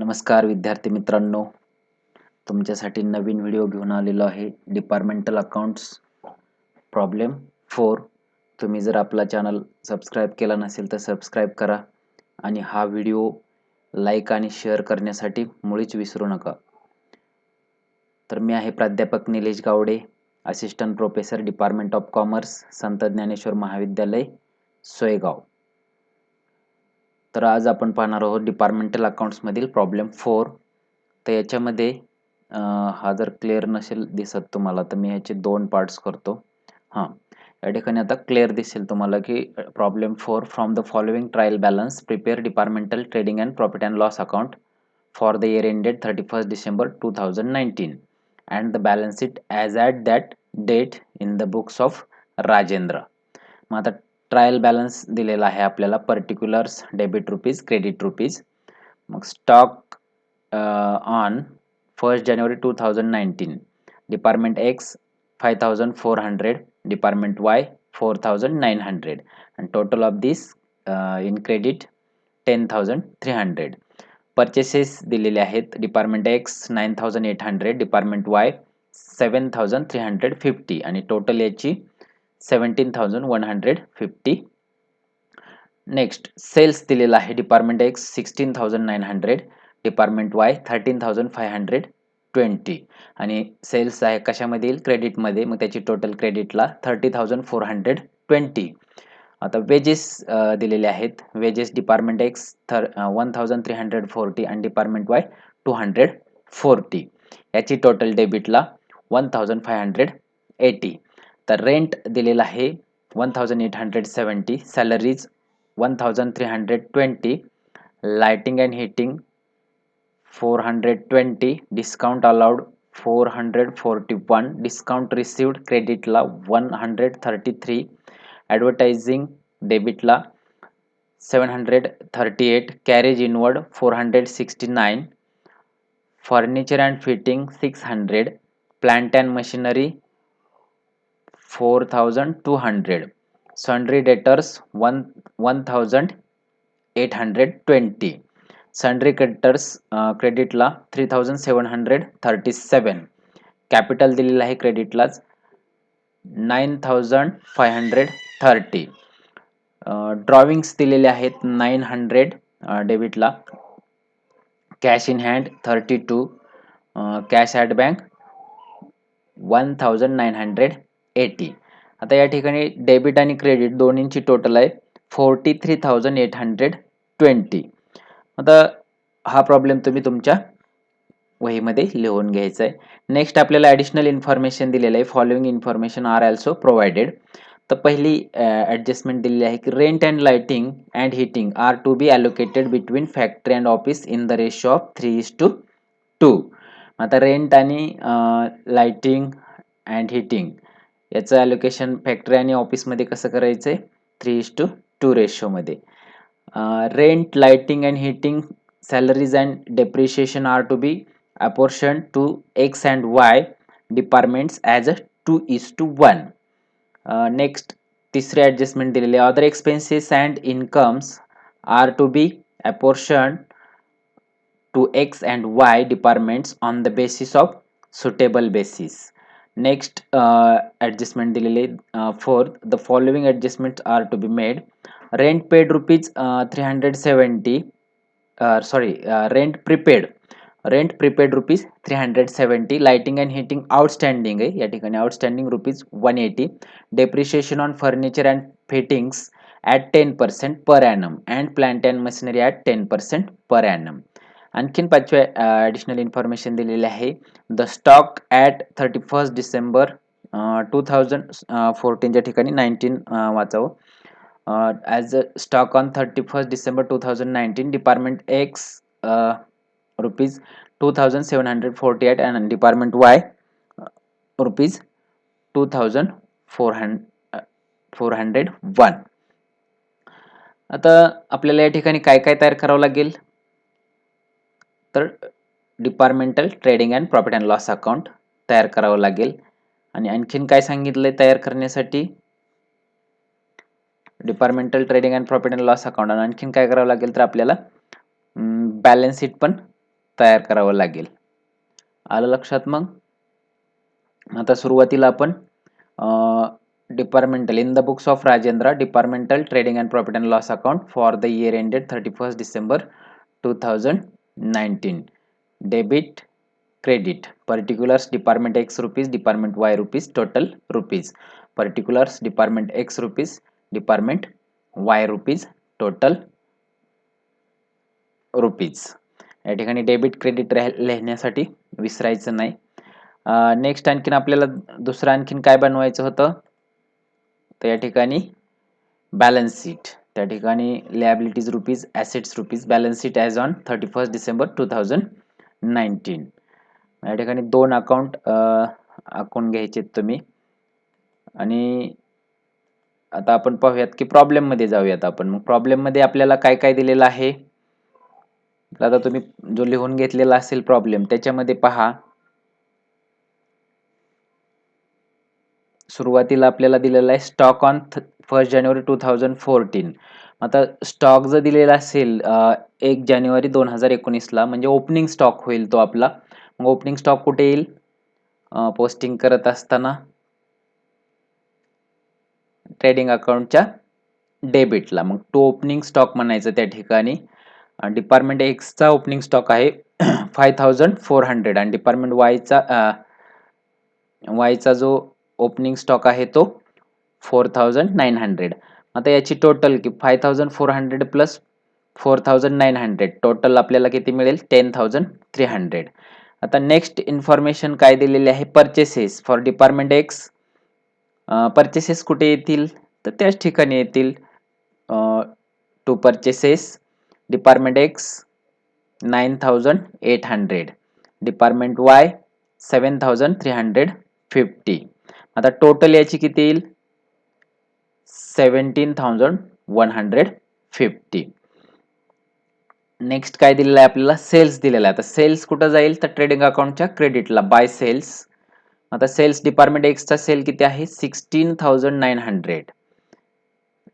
नमस्कार विद्यार्थी मित्रांनो, तुमच्यासाठी नवीन व्हिडिओ घेऊन आलेलो आहे. Departmental accounts problem 4. तुम्ही जर आपला चॅनल सबस्क्राईब केला नसेल तर सबस्क्राईब करा आणि हा व्हिडिओ लाईक आणि शेअर करण्यासाठी मुळीच विसरू नका. तर मी आहे प्राध्यापक Nilesh Gawade, assistant professor department of commerce, Sant Dnyaneshwar महाविद्यालय, सोयगाव. तर आज आपण पाहणार आहोत डिपार्टमेंटल अकाउंट्समधील प्रॉब्लेम 4. तर याच्यामध्ये हा जर क्लिअर नसेल दिसत तुम्हाला तर मी ह्याचे 2 पार्ट्स करतो. या ठिकाणी आता क्लिअर दिसेल तुम्हाला की problem 4 from the following trial balance prepare departmental trading and profit and loss account for the year ended 31st December 2019 and the balance sheet as at that date in the books of Rajendra. मग आता trial balance दिलेला आहे आपल्याला, particulars debit rupees, credit rupees. मग stock on 1st January 2019, department X 5400, department Y 4900 and total of this in credit 10300. Purchases दिलेले आहेत, department X 9800, department Y 7350 आणि total याची 17150. नेक्स्ट सेल्स दिलेला आहे, डिपार्टमेंट X 16900, डिपार्टमेंट Y 13520 आणि cells आहे कशामध्ये येईल, क्रेडिटमध्ये. मग त्याची टोटल क्रेडिटला 30420. आता वेजेस दिलेले आहेत, वेजेस डिपार्टमेंट X 1340 आणि डिपार्टमेंट Y 240. याची टोटल डेबिटला 1580. तर रेंट दिलेला आहे 1870, salaries 1320, lighting and heating 420, discount allowed 441, discount received क्रेडिटला 133, ॲडव्हर्टायझिंग डेबिटला 738, carriage inward 469, furniture and fitting 600, plant and machinery 4200, sundry debtors 1820, sundry creditors क्रेडिटला 3737, कॅपिटल दिलेला आहे क्रेडिटलाच 9530, ड्रॉविंग्स दिलेले आहेत 900 डेबिटला, cash in hand 32, cash at bank 1980. आता या ठिकाणी डेबिट आणि क्रेडिट दोन्हींची टोटल आहे 43,820. आता हा प्रॉब्लेम तुम्ही तुमच्या वहीमध्ये लिहून घ्यायचा आहे. नेक्स्ट आपल्याला ॲडिशनल इन्फॉर्मेशन दिलेलं आहे, following information are also provided. तर पहिली ॲडजस्टमेंट दिलेली आहे की rent and lighting and heating are to be allocated between factory and office in the ratio of 3:2. आता रेंट आणि लाइटिंग अँड हीटिंग याचं ॲलोकेशन फॅक्टरी आणि ऑफिसमध्ये कसं करायचं आहे, 3:2 रेशोमध्ये. Rent, lighting and heating, salaries and depreciation are to be apportioned to X and Y departments as a 2:1. Next तिसरी ॲडजस्टमेंट दिलेली आहे, other expenses and incomes are to be apportioned to X and Y departments on the basis of suitable basis. Next adjustment दिलेले fourth, the following adjustments are to be made. Rent paid rupees 370, rent prepaid rupees 370, lighting and heating outstanding आहे या ठिकाणी, outstanding rupees 180, depreciation on furniture and fittings at 10% per annum and plant and machinery at 10% per annum. आणखीन पाचव्या additional information दिलेली आहे, the stock at 31st December 2014च्या ठिकाणी 19 वाचावं. As a stock on 31st December 2019, department X rupees 2748 and department Y rupees 2401. आता आपल्याला या ठिकाणी काय काय तयार करावं लागेल, तर departmental trading and profit and loss account तयार करावं लागेल. आणि आणखीन काय सांगितलंय तयार करण्यासाठी, departmental trading and profit and loss account. आणि आणखीन काय करावं लागेल तर आपल्याला बॅलन्स शीट पण तयार करावं लागेल. आलं लक्षात? मग आता सुरुवातीला आपण departmental in the books of Rajendra departmental trading and profit and loss account for the year ended 31st December 2019. Debit credit particulars department X rupees, department Y rupees, total rupees. Particulars department X rupees, department Y rupees, total rupees. या ठिकाणी debit credit लिहिण्यासाठी विसरायचं नाही. Next आणखीन आपल्याला दुसरं आणखीन काय बनवायचं होतं, तर या ठिकाणी बॅलन्स शीट. त्या ठिकाणी liabilities rupees, assets rupees, balance sheet as on 31st December 2019. या ठिकाणी दोन अकाउंट घ्यायचे तुम्ही. आणि आता आपण पाहूयात की प्रॉब्लेम मध्ये जाऊयात आपण. मग प्रॉब्लेम मध्ये आपल्याला काय काय दिलेलं आहे, आता तुम्ही जो लिहून घेतलेला असेल प्रॉब्लेम त्याच्यामध्ये पहा. सुरुवातीला आपल्याला दिलेला आहे स्टॉक ऑन 1st January 2014. आता स्टॉक जर दिलेला असेल 1 जानेवारी 2019 ला, म्हणजे ओपनिंग स्टॉक होईल तो आपला. मग ओपनिंग स्टॉक कुठे येईल, पोस्टिंग करत असताना ट्रेडिंग अकाउंटच्या डेबिटला. मग तो ओपनिंग स्टॉक म्हणायचं त्या ठिकाणी. डिपार्टमेंट एक्स चा ओपनिंग स्टॉक आहे 5400 आणि डिपार्टमेंट वायचा जो ओपनिंग स्टॉक आहे तो 4900. आता याची टोटल की 5400 प्लस 4900 टोटल आपल्याला किती मिळेल, 10300. आता नेक्स्ट इन्फॉर्मेशन काय दिलेली आहे, purchases for department X. Purchases कुठे येतील, तर त्याच ठिकाणी येतील. To purchases department X 9800, department Y 7350. आता टोटल याची किती येईल, 17150. नेक्स्ट काय दिलेलं आहे आपल्याला, सेल्स दिलेला आहे. आता सेल्स कुठं जाईल, तर ट्रेडिंग अकाउंटच्या क्रेडिटला, बाय सेल्स. आता सेल्स डिपार्टमेंट एक्स चा सेल किती आहे, 16900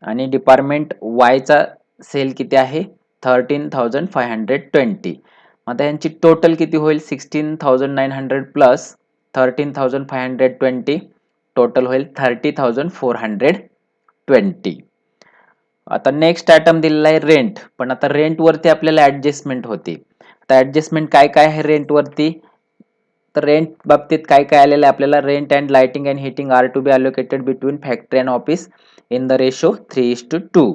आणि डिपार्टमेंट वाय चा सेल किती आहे, 13520. आता यांची टोटल किती होईल, 16900 प्लस 13520 टोटल होईल 30420. आता नेक्स्ट आयटम दिलेला आहे रेंट. पण आता रेंट वरती आपल्याला ऍडजस्टमेंट होती. आता ऍडजस्टमेंट काय काय आहे रेंट वरती, तर रेंट बाबतीत काय काय आलेलं आहे आपल्याला, rent and lighting and heating are to be allocated between factory and office in the ratio 3:2.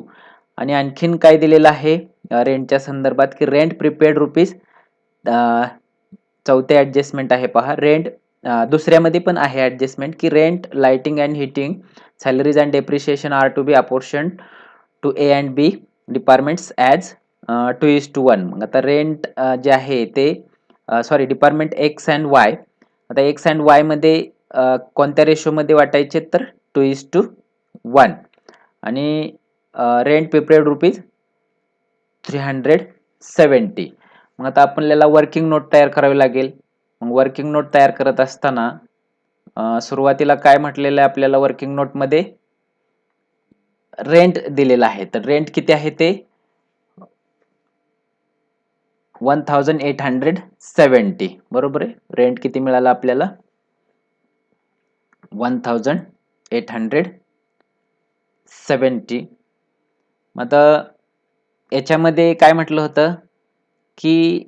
आणि आणखीन काय दिलेलं आहे रेंटच्या संदर्भात, की रेंट प्रिपेड रुपीज, चौथे ऍडजस्टमेंट आहे पहा. रेंट दुसऱ्यामध्ये पण आहे ऍडजस्टमेंट, की rent, lighting and heating, salaries and depreciation are to be apportion to A and B departments as 2:1. मग आता रेंट जे आहे ते sorry department X and Y. आता एक्स अँड वाय मध्ये कोणत्या रेशोमध्ये वाटायचे, तर 2:1. आणि रेंट प्रिपेड रुपीज 370. मग आता आपल्याला वर्किंग नोट तयार करावी लागेल. मग वर्किंग नोट तयार करत असताना सुरुवातीला काय म्हटलेलं आहे आपल्याला, वर्किंग नोट मध्ये रेंट दिलेला आहे. तर रेंट किती आहे ते 1870. बरोबर आहे, रेंट किती मिळाला आपल्याला, 1870. आता याच्यामध्ये काय म्हटलं होतं, की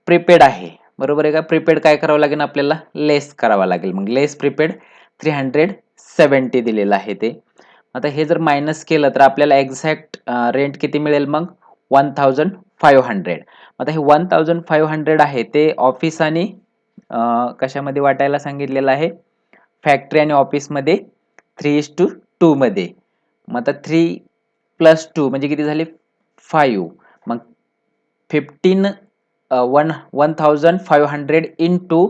प्रीपेड आहे, बरोबर आहे का. प्रीपेड काय करावं लागेल आपल्याला, लेस करावा लागेल. मग लेस प्रीपेड 370 दिलेलं आहे ते. आता हे जर मायनस केलं तर आपल्याला एक्झॅक्ट रेंट किती मिळेल, मग 1500. आता हे 1500 आहे ते ऑफिस आणि कशामध्ये वाटायला सांगितलेलं आहे, फॅक्टरी आणि ऑफिस मध्ये 3:2 मध्ये. मग आता 3 + 2 म्हणजे किती झाले, 5. मग 1500 इंटू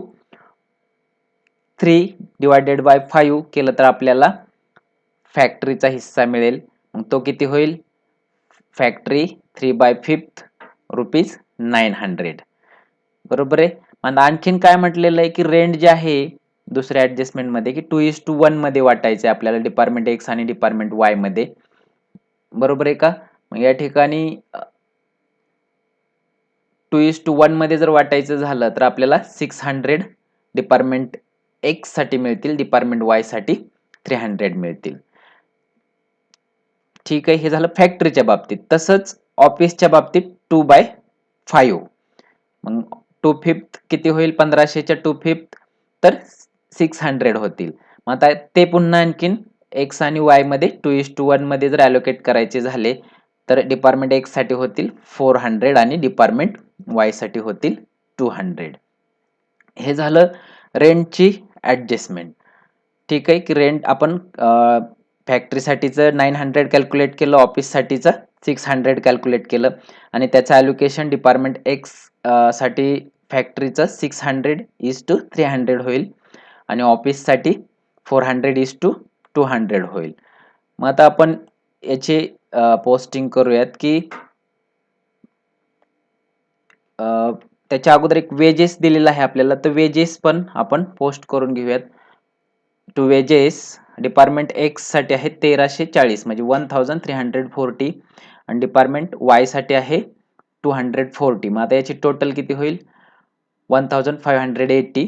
3 डिवायडेड बाय 5 केलं तर आपल्याला फॅक्टरीचा हिस्सा मिळेल. मग तो किती होईल, फॅक्टरी 3/5 रुपीज 900. बरोबर आहे. आणि आणखीन काय म्हटलेलं आहे, की रेंट जे आहे दुसऱ्या ऍडजस्टमेंट मध्ये, की 2:1 मध्ये वाटायचे आपल्याला डिपार्टमेंट एक्स आणि डिपार्टमेंट वाय मध्ये. बरोबर आहे का. मग या ठिकाणी 2:1 मध्ये जर वाटायचं झालं तर आपल्याला 600 डिपार्टमेंट एक्स साठी मिळतील, डिपार्टमेंट वाय साठी 300 मिळतील. ठीक आहे, हे झालं फॅक्टरीच्या बाबतीत. तसंच ऑफिसच्या बाबतीत 2/5, मग 2/5 किती होईल? 1500च्या 2/5 तर 600 होतील. मग आता ते पुन्हा आणखीन एक्स आणि वाय मध्ये 2:1 मध्ये जर अलोकेट करायचे झाले तर डिपार्टमेंट एक्स साठी होतील 400 आणि डिपार्टमेंट वाय साठी होतील 200. हे झालं रेंटची ऍडजस्टमेंट. ठीक आहे, की रेंट आपण फॅक्टरीसाठीचं 900 कॅल्क्युलेट केलं, ऑफिससाठीचं 600 कॅल्क्युलेट केलं आणि त्याचं ॲलोकेशन डिपार्टमेंट एक्स साठी फॅक्टरीचं 600:300 होईल आणि ऑफिससाठी 400:200 होईल. मग आता आपण याची पोस्टिंग करूयात की त्याच्या अगोदर एक वेजेस दिलेला आहे आपल्याला, तर वेजेस पण आपण पोस्ट करून घेऊयात. टू वेजेस डिपार्टमेंट एक्स साठी आहे 1340 म्हणजे 1340 आणि डिपार्टमेंट वाय साठी आहे 240. मग आता याची टोटल किती होईल? 1580.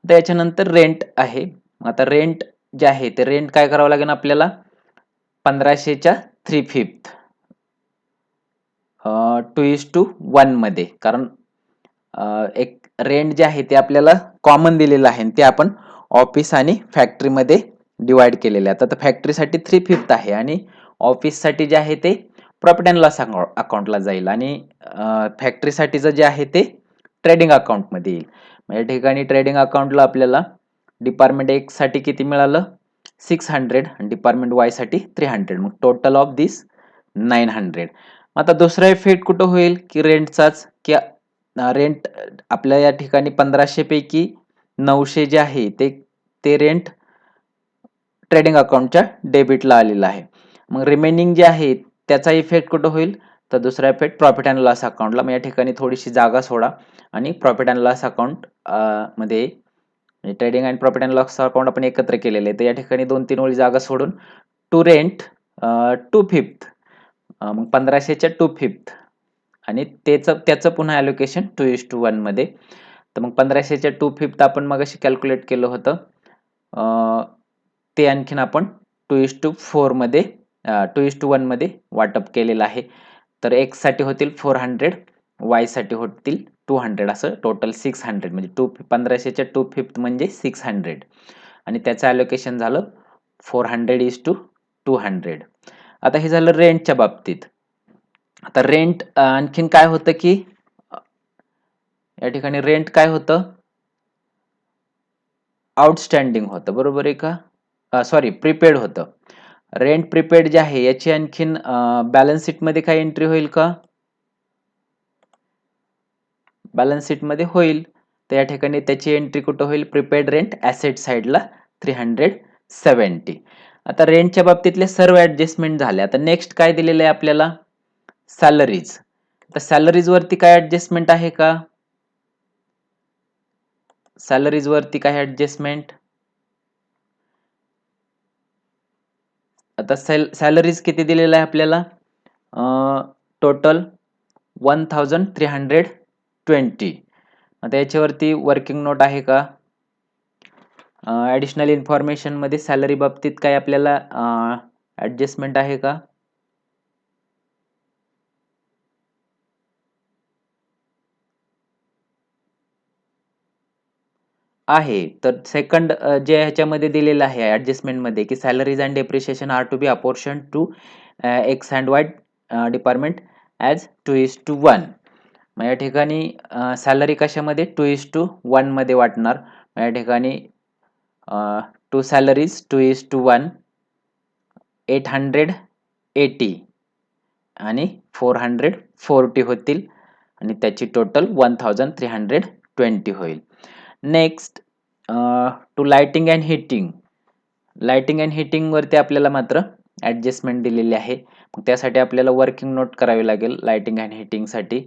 तर याच्यानंतर रेंट आहे. आता रेंट जे आहे ते रेंट काय करावं लागेल आपल्याला? 1500च्या 3/5 2:1 मध्ये, कारण एक रेंट जे आहे ते आपल्याला कॉमन दिलेलं आहे, ते आपण ऑफिस आणि फॅक्टरीमध्ये डिवाइड केलेले आहे. आता फॅक्टरीसाठी 3/5 आहे आणि ऑफिससाठी जे आहे ते प्रॉफिट अँड लॉस अकाउंटला जाईल आणि फॅक्टरीसाठीचं जे आहे ते ट्रेडिंग अकाउंटमध्ये येईल. या ठिकाणी ट्रेडिंग अकाउंटला आपल्याला डिपार्टमेंट एक्स साठी किती मिळालं? 600 आणि डिपार्टमेंट वाय साठी 300. मग टोटल ऑफ दिस 900. आता दुसरा इफेक्ट कुठं होईल की रेंटचाच, की रेंट आपल्या या ठिकाणी 1500 पैकी 900 जे आहे ते रेंट ट्रेडिंग अकाउंटच्या डेबिटला आलेलं आहे. मग रिमेनिंग जे आहे त्याचा इफेक्ट कुठं होईल? तर दुसरा इफेक्ट प्रॉफिट अँड लॉस अकाउंटला. मग या ठिकाणी थोडीशी जागा सोडा आणि प्रॉफिट अँड लॉस अकाउंट मध्ये trading and profit and loss account आपण एकत्र केलेले आहे, तर या ठिकाणी 2-3 ओळी जागा सोडून टू रेंट 2/5 मग 1500च्या 2/5 आणि त्याचं पुन्हा ॲलोकेशन 2:1 मध्ये. तर मग 1500च्या 2/5 आपण मगाशी कॅल्क्युलेट केलं होतं, ते आणखीन आपण 2:4 मध्ये 2:1 मध्ये वाटप केलेलं आहे. तर एक्स साठी होतील 400, वाय साठी होतील 200, असं टोटल 600 म्हणजे 1500च्या 2/5 म्हणजे 600 आणि त्याचं ॲलोकेशन झालं 400:200. आता हे झालं रेंटच्या बाबतीत. आता रेंट आणखीन काय होतं की या ठिकाणी रेंट काय होतं? आउटस्टँडिंग होतं, बरोबर आहे का? सॉरी, प्रीपेड होतं. रेंट प्रीपेड जे आहे याची आणखीन बॅलन्स शीट मध्ये काय एंट्री होईल का? बॅलन्स शीट मध्ये होईल. तर या ठिकाणी त्याची एंट्री कुठं होईल? प्रीपेड रेंट ऍसेट साइडला 370. आता रेंटच्या बाबतीतले सर्व ऍडजस्टमेंट झाले. आता नेक्स्ट काय दिलेलं आहे आपल्याला? सॅलरीज. तर सॅलरीज वरती काय ऍडजस्टमेंट आहे का? सॅलरीज वरती काय ऍडजस्टमेंट? आता सॅलरीज किती दिलेलं आहे आपल्याला? टोटल 1320. आता याच्यावरती वर्किंग नोट आहे का? ऍडिशनल इन्फॉर्मेशन मध्ये सॅलरी बाबतीत काय आपल्याला ऍडजस्टमेंट आहे का? आहे. तर सेकंड जे ह्याच्यामध्ये दिलेलं आहे ऍडजस्टमेंट मध्ये की salaries and depreciation are to be apportion to X and Y department as 2:1. मग या ठिकाणी सॅलरी कशामध्ये? 2:1 मध्ये वाटणार. मग या ठिकाणी टू सॅलरीज 2:1 880 आणि 440 होतील आणि त्याची टोटल 1320 होईल. Next to lighting and heating. Lighting and heating वरती आपल्याला मात्र ऍडजस्टमेंट दिलेली आहे. मग त्यासाठी आपल्याला वर्किंग नोट करावी लागेल लाइटिंग अँड हिटिंग साठी.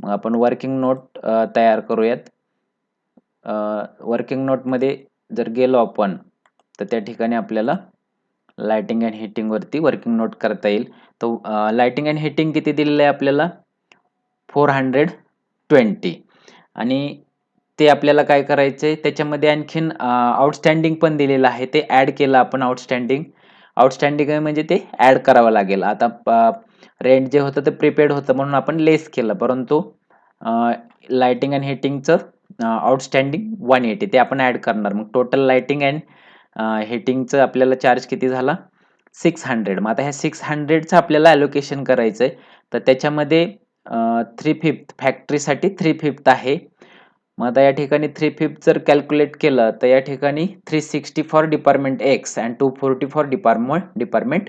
मग आपण वर्किंग नोट तयार करूयात. वर्किंग नोट मध्ये जर गेलो आपण तर त्या ठिकाणी आपल्याला लाइटिंग अँड हिटिंग वरती वर्किंग नोट करता येईल. तर लाइटिंग अँड हिटिंग किती दिलेलं आहे आपल्याला? 400 20 आणि ते आपल्याला काय करायचंय त्याच्यामध्ये आणखीन आउटस्टँडिंग पण दिलेलं आहे, ते ऍड केलं आपण. आउटस्टँडिंग आहे म्हणजे ते ऍड करावं लागेल. आता रेंट जे होतं ते प्रीपेड होतं म्हणून आपण लेस केलं, परंतु लाइटिंग आणि हिटिंगचं आउटस्टँडिंग 180 ते आपण ऍड करणार. मग टोटल लाइटिंग अँड हिटिंगचं आपल्याला चार्ज किती झाला? 600. मग आता ह्या 600चं आपल्याला ॲलोकेशन करायचंय. तर त्याच्यामध्ये 3/5 फॅक्टरीसाठी 3/5 आहे. मग आता या ठिकाणी 3/5 जर कॅल्क्युलेट केलं तर या ठिकाणी 360 for department X and 240 for department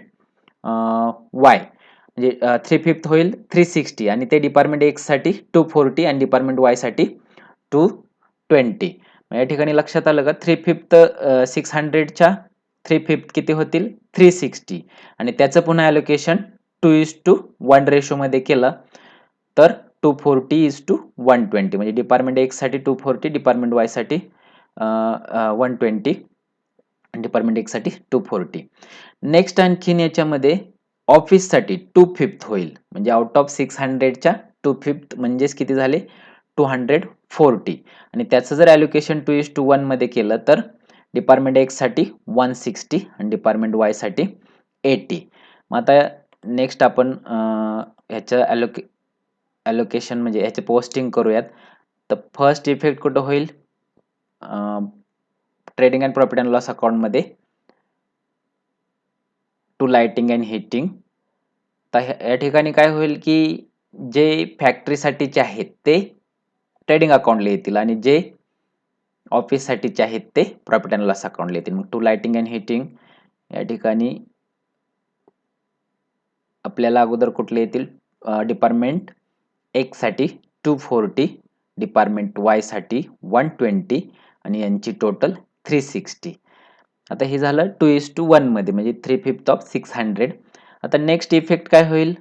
Y. म्हणजे 3/5 होईल 360 आणि ते डिपार्टमेंट एक्स साठी 240 आणि डिपार्टमेंट वाय साठी 220. या ठिकाणी लक्षात आलं का? 3/5 600च्या 3/5 किती होतील? 360 आणि त्याचं पुन्हा ॲलोकेशन 2:1 रेशो मध्ये केलं तर 240:120 म्हणजे डिपार्टमेंट एक्स साठी 240, डिपार्टमेंट वाय साठी 120, डिपार्टमेंट एक्स साठी 240. नेक्स्ट आणखीन याच्यामध्ये ऑफिस साठी 2/5 होईल. म्हणजे आउट ऑफ 600च्या 2/5 म्हणजेच किती झाले? 240 आणि त्याचं जर ॲलोकेशन 2:1 मध्ये केलं तर डिपार्टमेंट एक्स साठी 160 आणि डिपार्टमेंट वाय साठी 80. मग आता नेक्स्ट आपण ह्याचं ॲलोकेशन म्हणजे ह्याचे पोस्टिंग करूयात. तर फर्स्ट इफेक्ट कुठं होईल? Trading and profit and loss account मध्ये टू लाइटिंग अँड हिटिंग. तर या ठिकाणी काय होईल की जे फॅक्टरीसाठीचे आहेत ते ट्रेडिंग अकाउंटला येतील आणि जे ऑफिस साठीचे आहेत ते प्रॉफिट अँड लॉस अकाउंटला येतील. मग टू लाइटिंग अँड हिटिंग या ठिकाणी आपल्याला अगोदर कुठले येतील? डिपार्टमेंट एक्स साठी 240, डिपार्टमेंट वाय साठी 120 आणि यांची टोटल 360. आता हे झालं 2:1 मध्ये म्हणजे 3/5 ऑफ 600. आता नेक्स्ट इफेक्ट काय होईल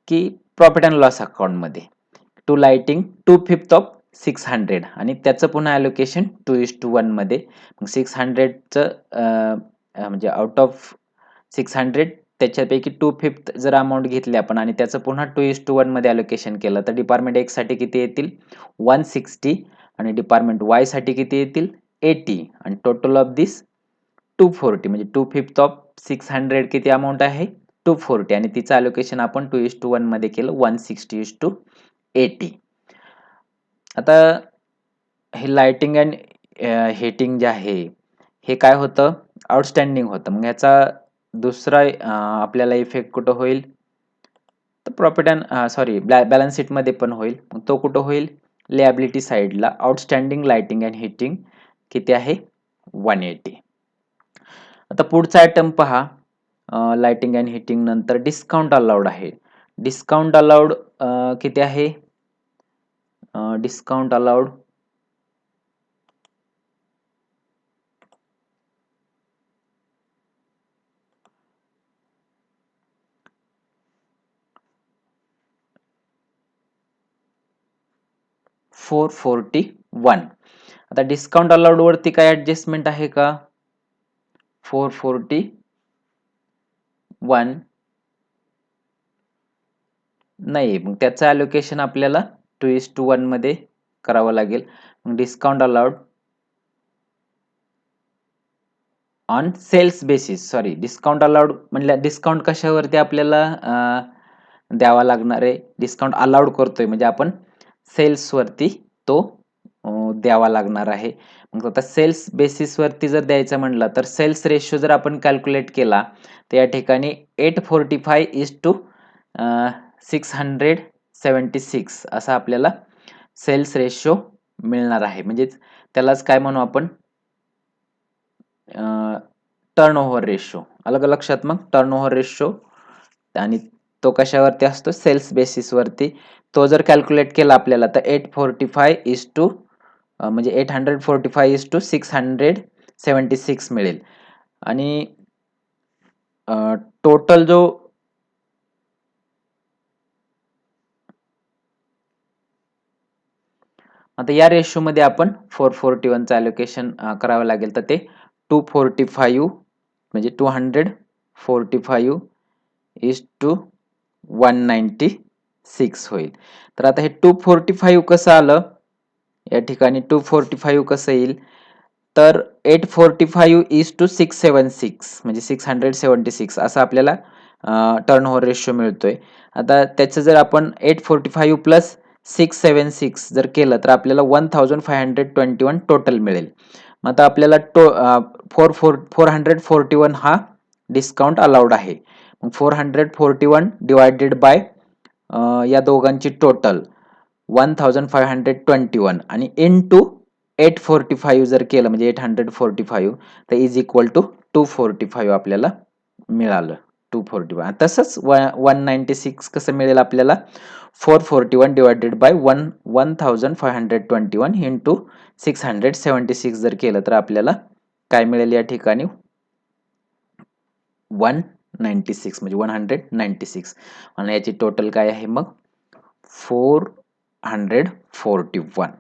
की प्रॉफिट अँड लॉस अकाउंट मध्ये टू लाइटिंग 2/5 ऑफ 600 आणि त्याचं पुन्हा ॲलोकेशन 2:1 मध्ये. मग 600चं म्हणजे आउट ऑफ 600 त्याच्यापैकी 2/5 जर अमाऊंट घेतली आपण आणि त्याचं पुन्हा 2:1 मध्ये ॲलोकेशन केलं तर डिपार्टमेंट एक्स साठी किती येतील? 160 आणि डिपार्टमेंट वाय साठी किती येतील? 80 आणि टोटल ऑफ दिस 240 म्हणजे 2/5 ऑफ 600 किती अमाऊंट आहे? 240 आणि तिचं ॲलोकेशन आपण 2:1 मध्ये केलं 160:80. आता हे लाइटिंग अँड हिटिंग जे आहे हे काय होतं? आउटस्टँडिंग होतं. मग ह्याचा दुसरा आपल्याला इफेक्ट कुठं होईल? तर प्रॉफिट अँड बॅलन्स शीट मध्ये पण होईल. मग तो कुठं होईल? लिएबिलिटी साइडला. आउटस्टँडिंग लाइटिंग अँड हिटिंग किती आहे? 180. आता पुढचा आयटम पहा. लाइटिंग अँड हिटिंग नंतर डिस्काउंट अलाउड आहे. डिस्काउंट अलाउड किती आहे? Discount allowed 441. आता डिस्काउंट अलाउड वरती काय ऍडजस्टमेंट आहे का? 441 नाही. मग त्याचं ॲलोकेशन आपल्याला 2:1 मध्ये करावं लागेल. मग discount allowed on sales basis. Discount allowed म्हणजे डिस्काउंट कशावरती आपल्याला द्यावा लागणार आहे? डिस्काउंट अलाउड करतोय म्हणजे आपण सेल्स वरती तो द्यावा लागणार आहे. मग आता सेल्स बेसिस वरती जर द्यायचं म्हटलं तर सेल्स रेशो जर आपण कॅल्क्युलेट केला तर या ठिकाणी 845:676 असा आपल्याला सेल्स रेशो मिळणार आहे. म्हणजेच त्यालाच काय म्हणू आपण? Turnover ratio. अलग लक्षात. मग टर्नओव्हर रेशो आणि तो कशावरती असतो? सेल्स बेसिस वरती. तो जर कॅल्क्युलेट केला आपल्याला तर 845:676 मिळेल आणि टोटल जो आता या रेशो मध्ये आपण 441 चं ॲलोकेशन करावं लागेल. तर ते 245 म्हणजे 245:196 6 होईल. तर आता हे 245 कसं आलं, या ठिकाणी 245 कसं येईल, तर 845 इज टू 676 म्हणजे 676 असं आपल्याला टर्न ओव्हर रेशो मिळतोय. आता त्याचं जर आपण 845 प्लस 676 जर केलं तर आपल्याला 1521 टोटल मिळेल. मग आता आपल्याला 441 हा डिस्काउंट अलाउड आहे. मग 441 डिवायडेड बाय या दोघांची टोटल 1521 आणि इंटू 845 जर केलं म्हणजे 845 तर इज इक्वल टू 245 आपल्याला मिळालं. 241 तसंच 196 कसं मिळेल आपल्याला, 441 डिवायडेड बाय 1521 इंटू 676 जर केलं तर आपल्याला काय मिळेल या ठिकाणी 196 म्हणजे 196 आणि याची टोटल काय आहे मग 441.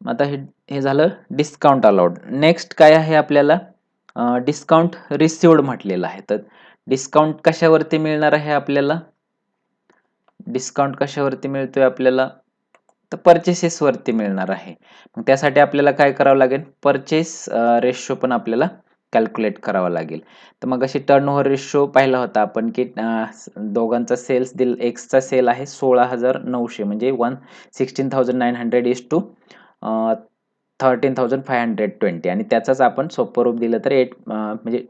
आता हे झालं डिस्काउंट अलाउड. नेक्स्ट काय आहे आपल्याला डिस्काउंट रिसिव्ड म्हटलेलं आहे. तर डिस्काउंट कशावरती मिळणार आहे आपल्याला, डिस्काउंट कशावरती मिळतोय आपल्याला, तर परचेसेस वरती मिळणार आहे. मग त्यासाठी आपल्याला काय करावं लागेल, परचेस रेशो पण आपल्याला कॅल्क्युलेट करावा लागेल. तर मग अशी टर्न ओव्हर रेशो पाहिला होता आपण की दोघांचा सेल्स एक्सचा सेल आहे 16,900 म्हणजे 16,900 इज टू 13,520 आणि त्याचाच आपण सोपं रूप दिलं तर 8 म्हणजे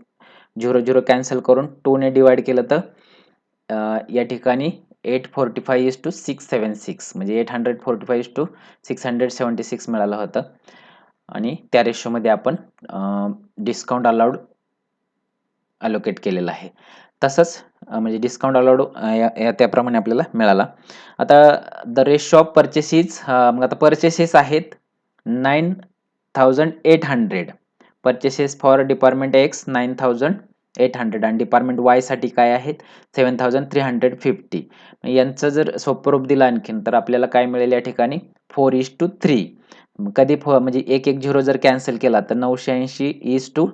0 कॅन्सल करून 2 ने डिवाइड केलं तर या ठिकाणी 845 इज टू 676 म्हणजे 845 इज टू 676 मिळालं होतं आणि त्या रेशोमध्ये आपण डिस्काउंट अलाउड अलोकेट केलेला आहे. तसंच म्हणजे डिस्काउंट अलाउड त्याप्रमाणे आपल्याला मिळाला. आता द रेशो ऑफ परचेसेस, मग आता परचेसेस आहेत 9,800. परचेसेस फॉर डिपार्टमेंट एक्स 9,800 आणि डिपार्टमेंट वाय साठी काय आहेत 7,350. यांचं जर सोपं रूप दिलं आणखीन तर आपल्याला काय मिळेल या ठिकाणी 4:3. कधी म्हणजे एक झिरो जर कॅन्सल केला तर 980 इज टू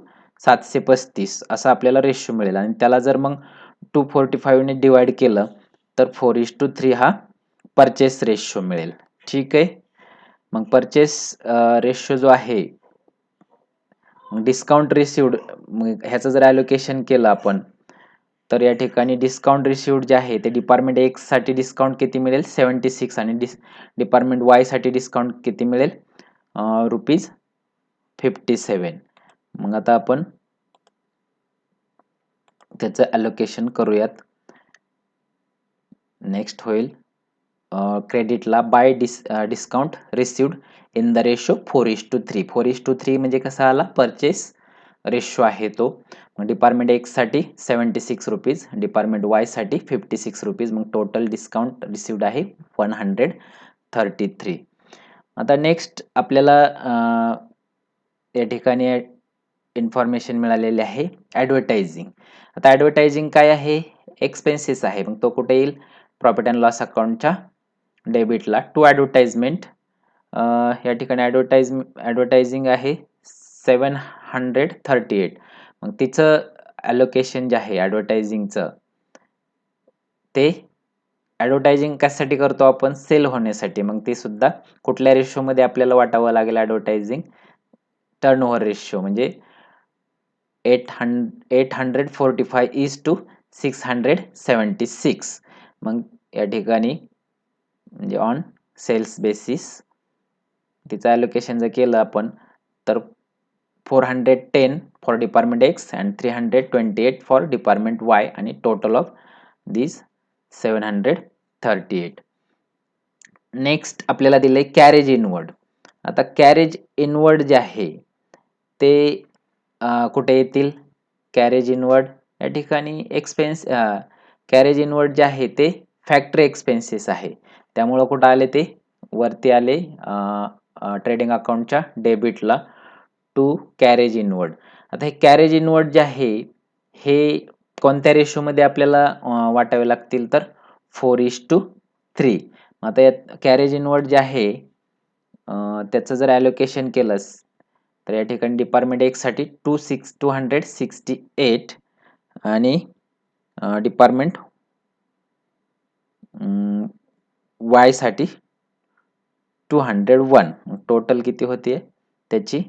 735 असा आपल्याला रेशो मिळेल आणि त्याला जर मग 245 ने डिवाइड केलं तर 4:3 हा परचेस रेशो मिळेल. ठीक आहे. मग परचेस रेशो जो आहे डिस्काउंट रिसिव्ड, मग ह्याचं जर ॲलोकेशन केलं आपण तर या ठिकाणी डिस्काउंट रिसिव्ड जे आहे ते डिपार्टमेंट एक्स साठी डिस्काउंट किती मिळेल 76 आणि डिपार्टमेंट वाय साठी डिस्काउंट किती मिळेल ₹57. मग आता आपण त्याचं ॲलोकेशन करूयात. नेक्स्ट होईल क्रेडिटला by discount received in the ratio 4:3. 4:3 म्हणजे कसा आला परचेस रेशो आहे तो. मग डिपार्टमेंट एक्स साठी ₹76, डिपार्टमेंट वाय साठी ₹56. मग टोटल डिस्काउंट रिसिव्ड आहे 133. आता नेक्स्ट आपल्याला या ठिकाणी इन्फॉर्मेशन मिळालेली आहे ॲडव्हर्टायझिंग. आता ॲडव्हर्टायझिंग काय आहे, एक्सपेन्सेस आहे. मग तो कुठे येईल प्रॉफिट अँड लॉस अकाउंटच्या डेबिटला टू ॲडव्हर्टाइजमेंट. या ठिकाणी ॲडव्हर्टायझिंग आहे 738. मग तिचं ॲलोकेशन जे आहे ॲडव्हर्टायझिंगचं ते ॲडव्हर्टायझिंग कशासाठी करतो आपण, सेल होण्यासाठी. मग ते सुद्धा कुठल्या रेशोमध्ये आपल्याला वाटावं लागेल ॲडव्हर्टायझिंग, टर्न ओव्हर रेशो म्हणजे 845 इज टू 676. मग या ठिकाणी म्हणजे ऑन सेल्स बेसिस तिचं ॲलोकेशन जर केलं आपण तर 410 for department X and 328 for department Y आणि टोटल ऑफ दिस 738. नेक्स्ट आपल्याला दिले कॅरेज इनवर्ड. आता कॅरेज इनवर्ड जे आहे ते कुठे येतील, कॅरेज इनवर्ड या ठिकाणी कॅरेज इनवर्ड जे आहे ते फॅक्टरी एक्सपेन्सेस आहे. त्यामुळं कुठं आले ते वरती आले ट्रेडिंग अकाउंटच्या डेबिटला टू कॅरेज इनवर्ड. आता हे कॅरेज इनवर्ड जे आहे हे कोणत्या रेशोमध्ये आपल्याला वाटावे लागतील तर 4:3. आता यात कॅरेज इनवर्ड जे आहे त्याचं जर ॲलोकेशन केलंस तर या ठिकाणी डिपार्टमेंट एक्स साठी 268 आणि डिपार्टमेंट वाय साठी 201. टोटल किती होते त्याची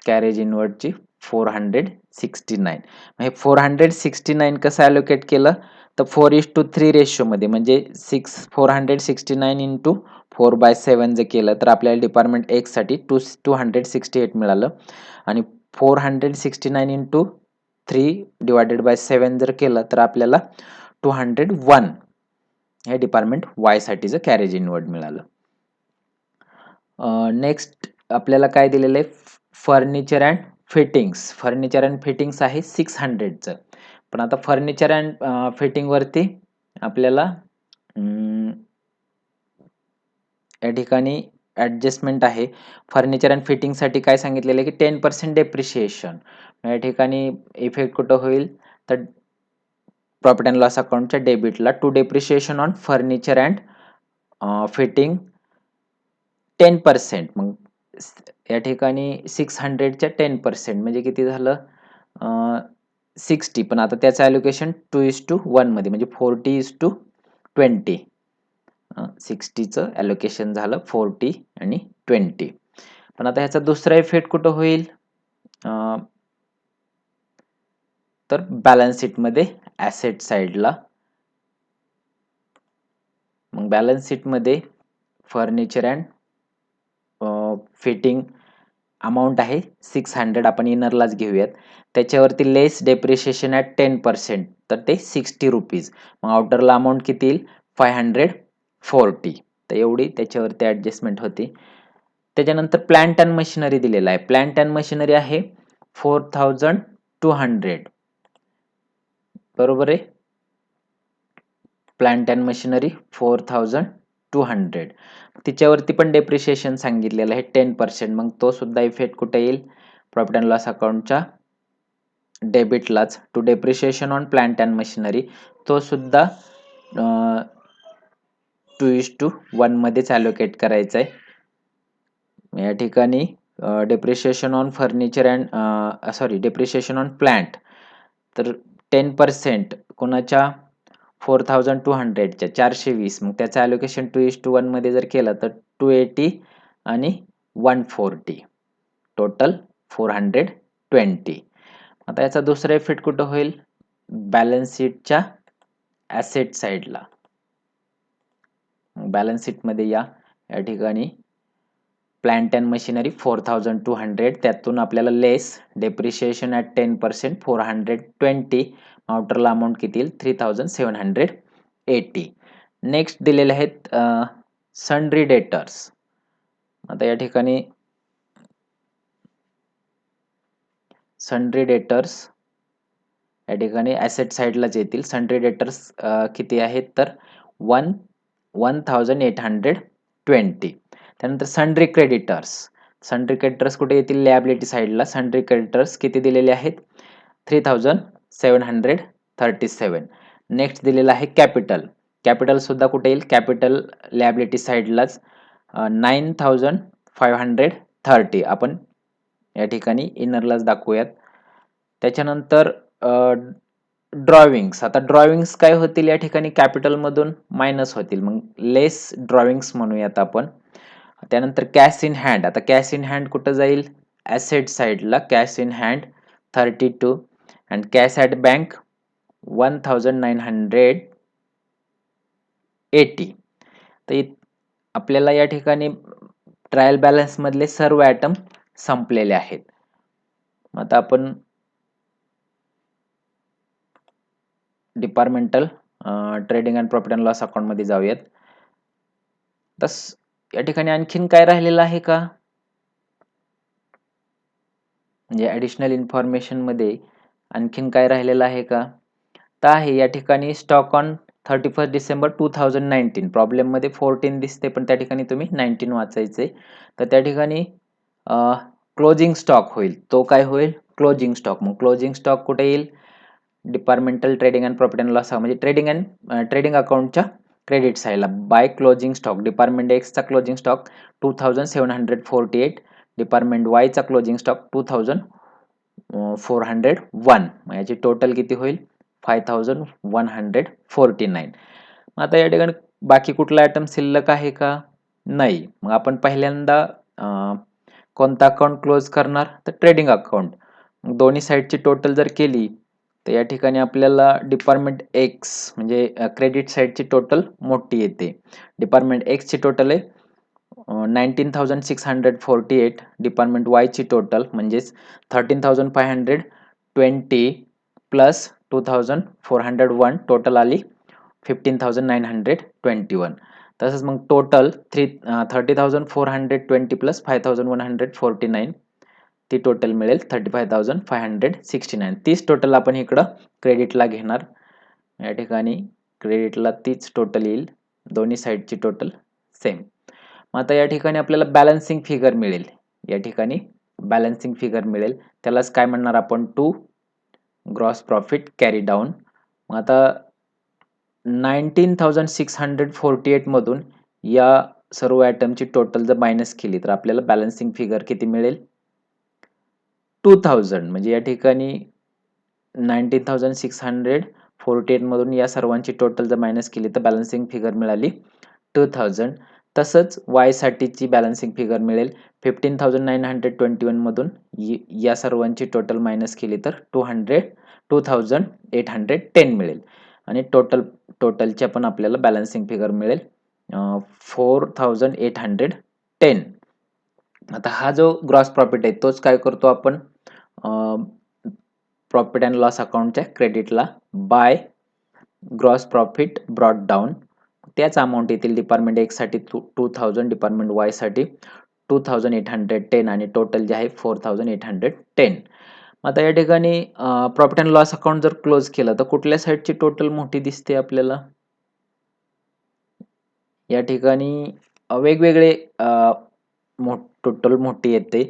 कॅरेज इनवर्डची 469. हे 469 कसं ॲलोकेट केलं तर 4:3 रेशोमध्ये, म्हणजे 469 इंटू 4/7 जर केलं तर आपल्याला डिपार्टमेंट एक्स साठी 268 मिळालं, आणि 469 इंटू 3/7 जर केलं तर आपल्याला 201 हे डिपार्टमेंट वाय साठीचं कॅरेज इनवर्ड मिळालं. नेक्स्ट आपल्याला काय दिलेलं आहे, फर्निचर अँड फिटिंग्स आहे 600चं. पण आता फर्निचर अँड फिटिंग वरती आपल्याला या ठिकाणी ॲडजस्टमेंट आहे. फर्निचर अँड फिटिंग साठी काय सांगितलेलं आहे की 10% डेप्रिशिएशन. या ठिकाणी इफेक्ट कुठं होईल तर प्रॉफिट अँड लॉस अकाउंटच्या डेबिटला to depreciation on furniture and fitting 10%. मग या ठिकाणी 600च्या 10% म्हणजे किती झालं 60. पण आता त्याचं ॲलोकेशन 2:1 मध्ये, म्हणजे 40:20. 60चं ॲलोकेशन झालं 40 आणि 20. पण आता ह्याचा दुसरा इफेक्ट कुठं होईल तर बॅलन्स शीटमध्ये ॲसेट साईडला. मग बॅलन्स शीटमध्ये फर्निचर अँड फिटिंग अमाऊंट आहे 600, आपण इनरलाच घेऊयात. त्याच्यावरती लेस डेप्रिशिएशन ॲट 10%, तर ते 60 रुपीज. मग आउटरला अमाऊंट किती येईल 540. तर एवढी त्याच्यावरती ॲडजस्टमेंट होती. त्याच्यानंतर प्लांट अँड मशिनरी दिलेला आहे. प्लांट अँड मशिनरी आहे 4200, बरोबर आहे. प्लांट अँड मशिनरी 4200, तिच्यावरती पण डेप्रिशिएशन सांगितलेलं आहे 10%. मग तो सुद्धा इफेक्ट कुठे येईल प्रॉफिट अँड लॉस अकाउंटच्या डेबिटलाच. To depreciation on plant and machinery तो सुद्धा 2:1 मध्येच ॲलोकेट करायचा आहे. या ठिकाणी depreciation on furniture and depreciation on plant तर 10% कोणाच्या 4200च्या 420. मग त्याचं ॲलोकेशन 2:1 मध्ये जर केलं तर 280 आणि 140, टोटल 420. आता याचा दुसरा इफेक्ट कुठं होईल बॅलन्स शीटच्या ॲसेट साईडला. बॅलन्स शीटमध्ये या ठिकाणी प्लांट अँड मशिनरी 4200, त्यातून आपल्याला लेस डेप्रिशिएशन ॲट 10% 420. आउटरला अमाऊंट किती येईल 3780. नेक्स्ट दिलेले आहेत सन्ड्री डेटर्स. आता या ठिकाणी सन्ड्री डेटर्स या ठिकाणी ॲसेट साईडलाच येतील. सन्ड्री डेटर्स किती आहेत तर 1820. त्यानंतर सन्ड्री क्रेडिटर्स कुठे येतील लायबिलिटी साईडला. सन्ड्री क्रेडिटर्स किती दिलेले आहेत 3737. नेक्स्ट दिलेला आहे कॅपिटल सुद्धा कुठे येईल कॅपिटल लायबिलिटी साईडलाच 9530. आपण या ठिकाणी इनरलाच दाखवूयात. त्याच्यानंतर ड्रॉविंग्स. आता ड्रॉविंग्स काय होतील या ठिकाणी कॅपिटल मधून मायनस होतील, मग लेस ड्रॉविंग्स म्हणूयात आपण. त्यानंतर कॅश इन हँड. आता कॅश इन हँड कुठं जाईल ॲसेट साईडला. Cash in hand 32 and cash at bank 1980. तर आपल्याला या ठिकाणी ट्रायल बॅलन्स मधले सर्व आयटम संपलेले आहेत. आता आपण departmental trading and profit and loss account मध्ये जाऊयात. तस या ठिकाणी आणखीन काय राहिलेलं आहे का, म्हणजे ऍडिशनल इन्फॉर्मेशन मध्ये आणखीन काय राहिलेलं आहे का, तर आहे या ठिकाणी स्टॉक ऑन 31 डिसेंबर 2019. प्रॉब्लेम मध्ये 14 दिसते पण त्या ठिकाणी तुम्ही 19 वाचायचे. तर त्या ठिकाणी क्लोजिंग स्टॉक होईल. तो काय होईल क्लोजिंग स्टॉक. मग क्लोजिंग स्टॉक कुठे येईल departmental trading and profit and loss म्हणजे ट्रेडिंग अकाउंटच्या क्रेडिट साईडला. By closing stock department x चा क्लोजिंग स्टॉक 2748. डिपार्टमेंट वाय चा क्लोजिंग स्टॉक 2401. याची टोटल किती होईल 5149. आता या ठिकाणी बाकी कुठला आयटम शिल्लक आहे का? नाही. मग आपण पहिल्यांदा कोणता अकाउंट क्लोज करणार? तर ट्रेडिंग अकाउंट. मग दोन्ही साईडची टोटल जर केली तर या ठिकाणी आपल्याला डिपार्टमेंट एक्स म्हणजे क्रेडिट साईडची टोटल मोठी येते. डिपार्टमेंट एक्सची टोटल आहे 19,648. डिपार्टमेंट वायची टोटल म्हणजेच 13,520 प्लस 2,401 टोटल आली 15,921. तसंच मग टोटल 30,420 प्लस 5,149 ती टोटल मिळेल 35,569. तीच टोटल आपण इकडं क्रेडिटला घेणार. या ठिकाणी क्रेडिटला तीच टोटल येईल. दोन्ही साईडची टोटल सेम. मग आता या ठिकाणी आपल्याला बॅलन्सिंग फिगर मिळेल. या ठिकाणी बॅलन्सिंग फिगर मिळेल. त्यालाच काय म्हणणार आपण? To gross profit carry down. मग आता 19,648 मधून या सर्व आयटमची टोटल जर मायनस केली तर आपल्याला बॅलन्सिंग फिगर किती मिळेल? 2,000. म्हणजे या ठिकाणी 19,648 मधून या सर्वांची टोटल जर मायनस केली तर बॅलन्सिंग फिगर मिळाली 2,000. तसंच वाय साठीची बॅलन्सिंग फिगर मिळेल 15,921 मधून या सर्वांची टोटल मायनस केली तर 2,810 मिळेल आणि टोटलच्या पण आपल्याला बॅलन्सिंग फिगर मिळेल 4,810. आता हा जो ग्रॉस प्रॉफिट आहे तोच काय करतो आपण प्रॉफिट अँड लॉस अकाउंटच्या क्रेडिटला by gross profit brought down. त्याच अमाऊंट येतील डिपार्टमेंट एक्स साठी 2,000, डिपार्टमेंट वाय साठी 2,810 आणि टोटल जे आहे 4,810. आता या ठिकाणी प्रॉफिट अँड लॉस अकाउंट जर क्लोज केलं तर कुठल्या साईडची टोटल मोठी दिसते आपल्याला? या ठिकाणी वेगवेगळे टोटल मोठी येते.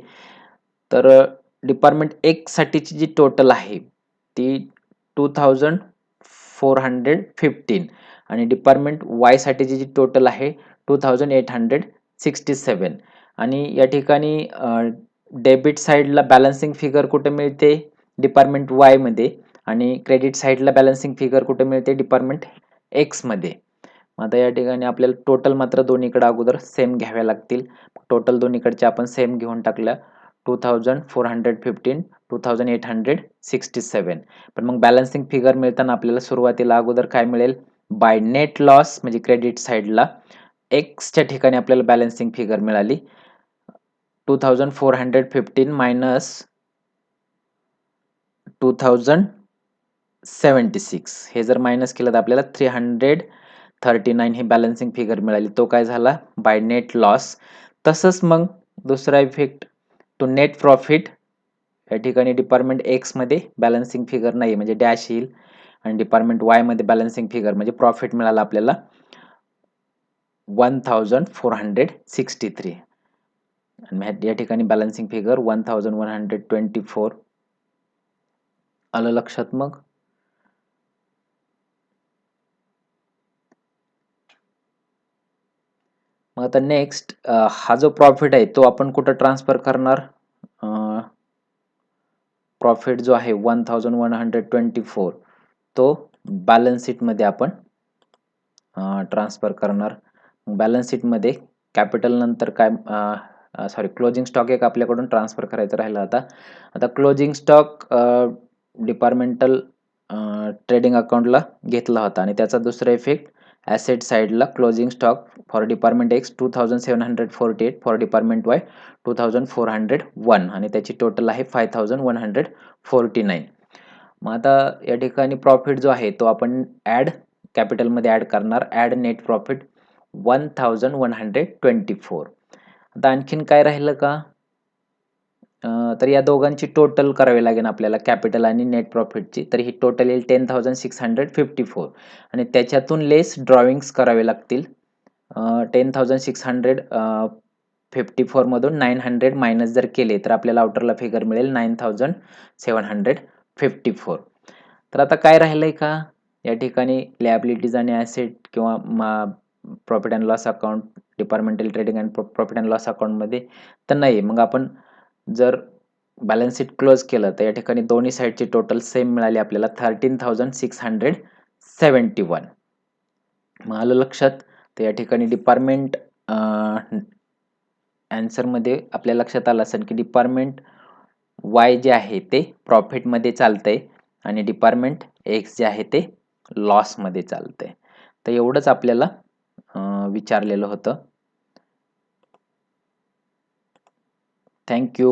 तर डिपार्टमेंट एक्स साठीची जी टोटल आहे ती 2,415 आणि डिपार्टमेंट वाय साठीची जी टोटल आहे 2,867. आणि या ठिकाणी डेबिट साईडला बॅलन्सिंग फिगर कुठे मिळते? डिपार्टमेंट वाय मध्ये. आणि क्रेडिट साईडला बॅलन्सिंग फिगर कुठे मिळते? डिपार्टमेंट एक्स मध्ये. आता या ठिकाणी आपल्याला टोटल मात्र दोन्हीकडे अगोदर सेम घ्याव्या लागतील. टोटल दोन्हीकडचे आपण सेम घेऊन टाकल्या 2,415, 2,867. पण मग बॅलन्सिंग फिगर मिळताना आपल्याला सुरुवातीला अगोदर काय मिळेल? बाय नेट लॉस म्हणजे क्रेडिट साईडला एक्सच्या ठिकाणी आपल्याला बॅलन्सिंग फिगर मिळाली 2,415 मायनस 2,076. हे जर मायनस केलं तर आपल्याला 339 ही बॅलन्सिंग फिगर मिळाली. तो काय झाला? By net loss. तसंच मग दुसरा इफेक्ट टू नेट प्रॉफिट. या ठिकाणी डिपार्टमेंट एक्स मध्ये बॅलन्सिंग फिगर नाही म्हणजे डॅश येईल आणि डिपार्टमेंट वाय मध्ये बॅलन्सिंग फिगर म्हणजे प्रॉफिट मिळाला आपल्याला 1,463 आणि या ठिकाणी बॅलन्सिंग फिगर 1,124. आलं लक्षात? मग आता नेक्स्ट हा जो प्रॉफिट आहे तो आपण कुठं ट्रान्सफर करणार? प्रॉफिट जो आहे 1,124 तो बॅलन्स शीट मध्ये आपण ट्रान्सफर करणार. बॅलन्स शीट मध्ये कॅपिटल नंतर काय क्लोजिंग स्टॉक एक आपल्याकडून ट्रान्सफर करायचं राहिलं. आता क्लोजिंग स्टॉक डिपार्टमेंटल ट्रेडिंग अकाउंटला घेतला होता आणि त्याचा दुसरा इफेक्ट ॲसेट साईडला closing stock for department x 2,748, for department Y 2,401 आणि त्याची टोटल आहे 5,149. मग आता या ठिकाणी प्रॉफिट जो आहे तो आपण कॅपिटलमध्ये ॲड करणार. Add net profit 1,124. आता आणखीन काय राहिलं का? तर या दोघांची टोटल करावी लागेल आपल्याला कॅपिटल आणि नेट प्रॉफिटची. तर ही टोटल येईल 10,654 आणि त्याच्यातून लेस ड्रॉविंग्स करावे लागतील. 10,654 मधून 900 मायनस जर केले तर आपल्याला आउटरला फिगर मिळेल 9,754. तर आता काय राहिलंय का? या ठिकाणी लायबिलिटीज आणि ॲसेट किंवा profit and loss account departmental trading and profit and loss अकाउंटमध्ये तर नाही. मग आपण जर बॅलन्स शीट क्लोज केलं तर या ठिकाणी दोन्ही साईडची टोटल सेम मिळाली आपल्याला 13,671. मग आलं लक्षात. तर या ठिकाणी डिपार्टमेंट मध्ये आपल्या लक्षात आलं असेल की डिपार्टमेंट वाय जे आहे ते प्रॉफिटमध्ये चालतंय आणि डिपार्टमेंट एक्स जे आहे ते लॉसमध्ये चालतंय. तर एवढंच आपल्याला विचारलेलं होतं. थँक्यू.